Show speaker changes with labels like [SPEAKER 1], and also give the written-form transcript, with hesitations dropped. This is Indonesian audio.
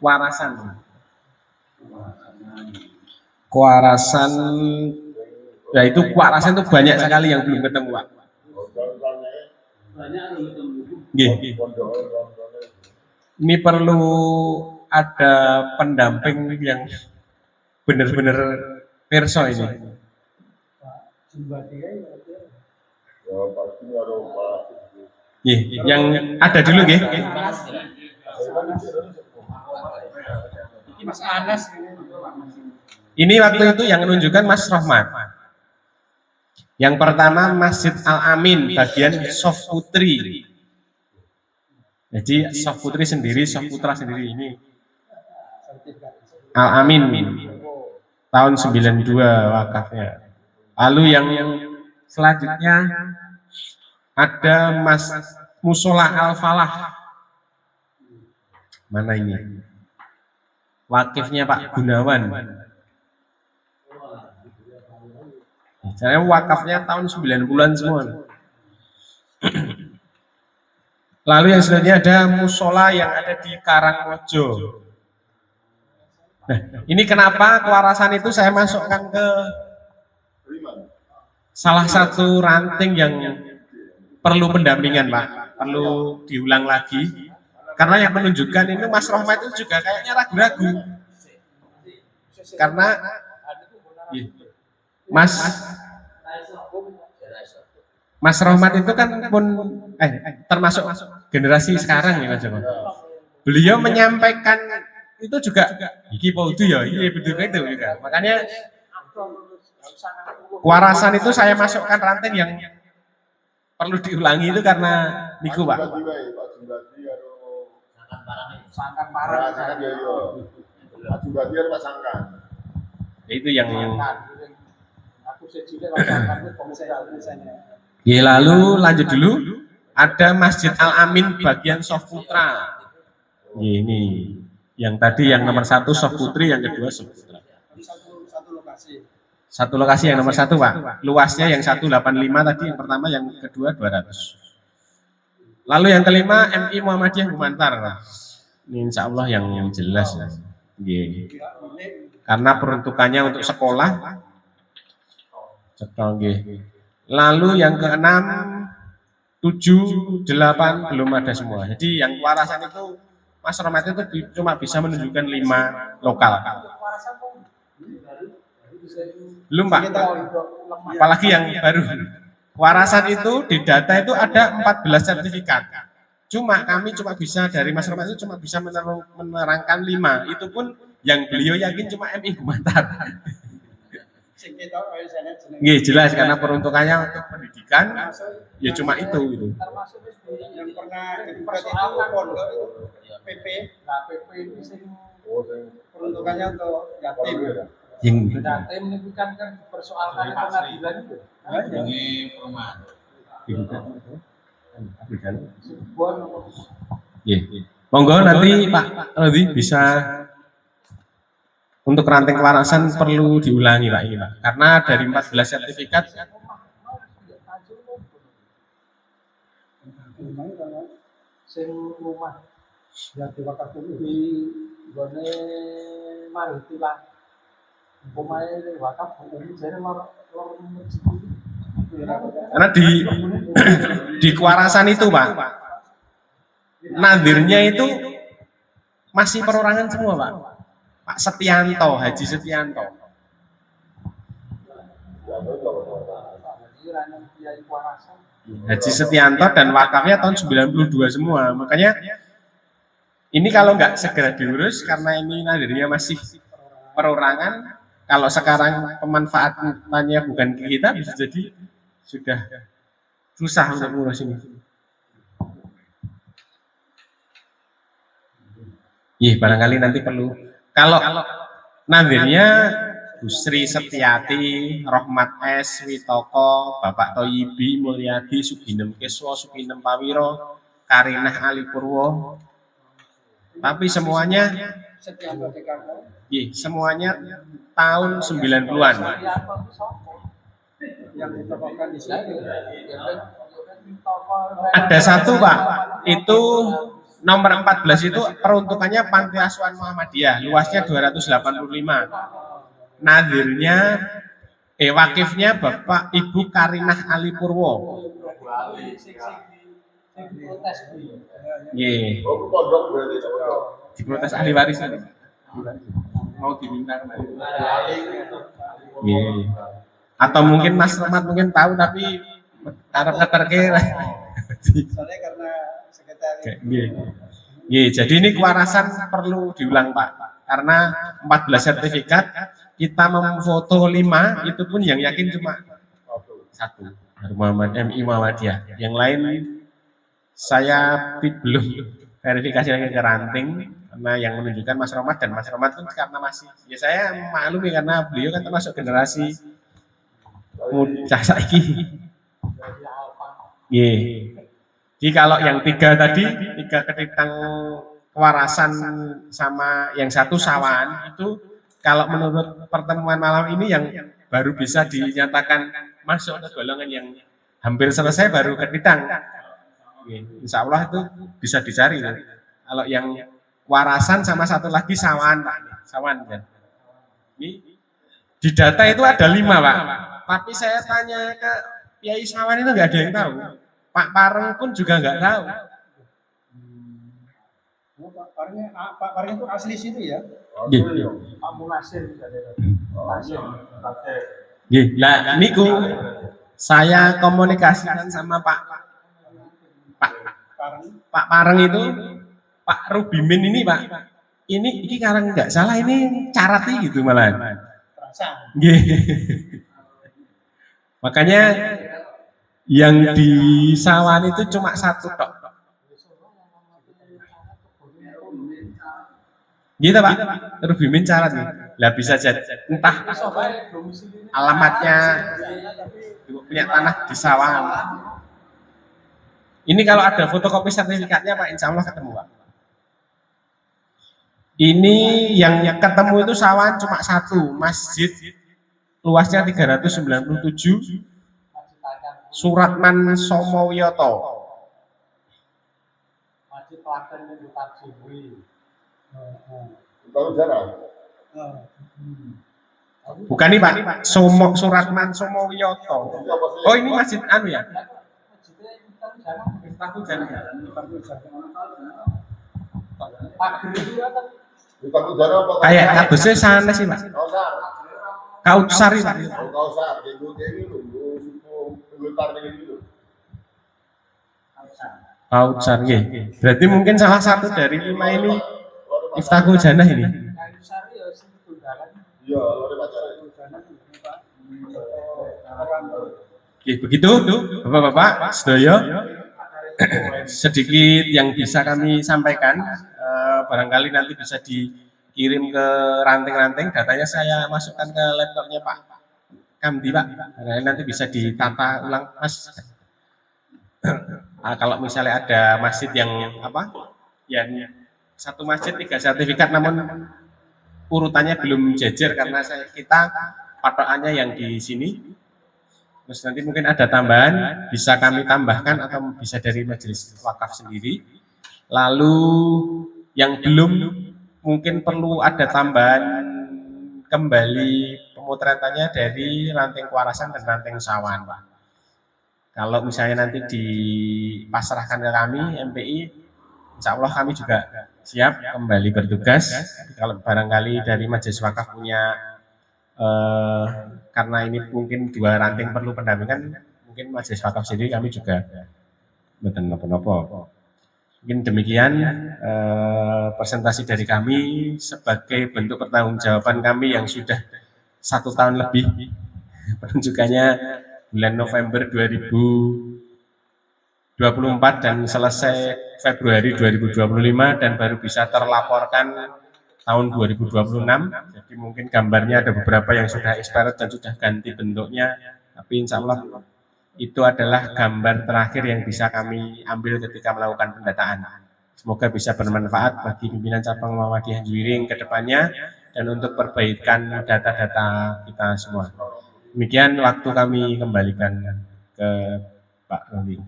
[SPEAKER 1] Kuarasan. Kuarasan, ya itu kuarasan itu banyak sekali yang belum ketemu, Pak. Nggih. Ini perlu ada pendamping yang benar-benar perso ini. Yang ada dulu nggih.
[SPEAKER 2] Mas Anas
[SPEAKER 1] ini waktu itu yang menunjukkan Mas Rohmat. Yang pertama Masjid Al-Amin bagian Sof Putri. Jadi Sof Putri sendiri, Sof Putra sendiri ini. Al-Amin tahun 92 wakafnya. Lalu yang selanjutnya ada Mas Musola Al-Falah. Mana ini? Wakifnya Pak Gunawan. Saya wakafnya tahun 90-an semua. Lalu yang selanjutnya ada musola yang ada di Karangmojo. Nah, ini kenapa kewarasan itu saya masukkan ke salah satu ranting yang perlu pendampingan, Pak. Perlu diulang lagi. Karena yang menunjukkan ini Mas Rohmat itu juga kayaknya ragu-ragu. Karena Mas Rohmat itu kan pun termasuk generasi sekarang ya Mas Joko. Beliau menyampaikan itu juga iki itu ya, iya betul itu juga. Makanya kuarasan itu saya masukkan ranting yang perlu diulangi itu karena niku Pak.
[SPEAKER 2] Sangkan parah.
[SPEAKER 1] Itu yang ya, lalu lanjut dulu ada Masjid Al-Amin bagian Sof Putra. Ini yang tadi yang nomor 1 Sof Putri, yang kedua Sof Putra. Satu lokasi yang nomor 1 Pak. Luasnya yang 185 tadi, yang pertama, yang kedua 200. Lalu yang kelima MI Muhammadiyah Bumantar. Ini insya Allah yang jelas ya. Karena peruntukannya untuk sekolah. Lalu yang keenam 7, 8 belum ada semua. Jadi yang warasan itu Mas Rohmat itu cuma bisa menunjukkan 5 lokal. Belum Pak. Apalagi yang baru. Warasan itu di data itu ada 14 sertifikat. Cuma kami cuma bisa dari Mas Rohmat itu cuma bisa menerangkan 5. Itu pun yang beliau yakin cuma MI Gumantar. Nggih, jelas karena peruntukannya untuk pendidikan ya cuma itu gitu.
[SPEAKER 2] Termasuk yang pernah jadi persoalan pondok itu PP, nah PP ini peruntukannya untuk yatim. Yatim ini kan persoalan pengadilan itu.
[SPEAKER 3] Ini perumahan.
[SPEAKER 1] Monggo nanti Pak Rodi bisa untuk ranting kewarasan perlu diulangi Pak ini Pak. Karena dari 14 sertifikat
[SPEAKER 2] sing rumah yang diwakaf di gone Maritilah. Pemain wakaf ini jadi lor
[SPEAKER 1] karena di kewarasan itu Pak, nadirnya itu masih perorangan semua Pak. Pak Setianto, Haji Setianto. Haji Setianto dan wakafnya tahun 92 semua. Makanya ini kalau nggak segera diurus karena ini nadirnya masih perorangan, kalau sekarang pemanfaatannya bukan ke kita bisa jadi sudah susah untuk mengurus ini. Barangkali nanti perlu. Kalau nadirnya Bu Sri Setiati, Rohmat S, Witoko, Bapak Toyibi, Mulyadi, Suginem Keswo, Suginem Pawiro, Karinah Alipurwo. Tapi semuanya semuanya tahun 90-an. Ada satu Pak, itu nomor 14 itu peruntukannya Panti Asuhan Muhammadiyah, luasnya 285. Nadirnya wakifnya Bapak Ibu Karinah Ali Purwo. Nggih. Diprotes ahli waris. Mau diminta. Nggih. Atau mungkin Mas Rahmat mungkin tahu tapi arep ngeterke.
[SPEAKER 2] Soalnya karena sekretariat.
[SPEAKER 1] Nggih, jadi ini kewarasan perlu diulang Pak. Karena 14 sertifikat kita memfoto 5 itu pun yang yakin cuma satu. Muhammad MI Muhammadiyah. Yang lain saya belum verifikasi lagi ke ranting karena yang menunjukkan Mas Romat dan Mas Romat itu karena masih ya saya maklumi karena beliau kan termasuk generasi muda saiki. Jadi kalau yang 3 tadi, 3 ketitang kewarasan sama yang 1 sawan itu kalau menurut pertemuan malam ini yang baru bisa dinyatakan masuk ke golongan yang hampir selesai baru ketitang. Insya Allah itu bisa dicari. Kalau yang warasan sama 1 lagi sawan, Pak. Sawan kan. Ini di data itu ada 5, Pak. Tapi saya tanya ke Kiai Sawan itu nggak ada yang tahu. Pak Pareng pun juga nggak tahu.
[SPEAKER 2] Pak Pareng itu asli situ ya?
[SPEAKER 1] Pak Munasir. Lah niku saya komunikasikan sama Pak Pareng itu, Pak Rubimin ini Pak. Ini karang nggak salah ini carati gitu malah. Makanya yang di Sawan itu cuma 1 tok. Gitu Pak, Rubimin carat nih. Lah bisa jadi entah alamatnya punya tanah di Sawan. Ini kalau ada fotokopi sertifikatnya Pak, insya Allah ketemu Pak. Ini yang ketemu itu Sawan cuma 1, masjid luasnya 397, Suratman Somowiyoto.
[SPEAKER 2] Masjid Klaten itu Tarjiwi.
[SPEAKER 1] Bukan nih Pak, Suratman Somowiyoto. Oh ini masjid anu ya? Kayak kabusnya sana sih Pak. Kautsar Pak. Kautsar nggih. Berarti mungkin salah satu dari 5 ini Miftahul Jannah ini. Oke, begitu Bapak-bapak, sedaya sedikit yang bisa kami sampaikan. Barangkali nanti bisa dikirim ke ranting-ranting, datanya saya masukkan ke laptopnya Pak Kamdi Pak. Nanti bisa ditata ulang Mas. Kalau misalnya ada masjid yang yang 1 masjid 3 sertifikat namun urutannya belum jejer karena kita patokannya yang di sini. Terus nanti mungkin ada tambahan, bisa kami tambahkan atau bisa dari majelis wakaf sendiri. Lalu yang belum mungkin perlu ada tambahan kembali pemotretannya dari ranting kewarasan dan ranting sawan Pak. Kalau misalnya nanti dipasrahkan ke kami MPI, insya Allah kami juga siap kembali bertugas. Kalau barangkali dari majelis wakaf punya karena ini mungkin 2 ranting perlu pendampingan, mungkin majelis wakaf sendiri kami juga mboten napa-napa. Mungkin demikian presentasi dari kami sebagai bentuk pertanggungjawaban kami yang sudah 1 tahun lebih penunjukannya bulan November 2024 dan selesai Februari 2025 dan baru bisa terlaporkan tahun 2026. Jadi mungkin gambarnya ada beberapa yang sudah expired dan sudah ganti bentuknya, tapi insya Allah itu adalah gambar terakhir yang bisa kami ambil ketika melakukan pendataan. Semoga bisa bermanfaat bagi pimpinan cabang Muhammadiyah Juwiring ke depannya dan untuk perbaikan data-data kita semua. Demikian waktu kami kembalikan ke Pak Roli.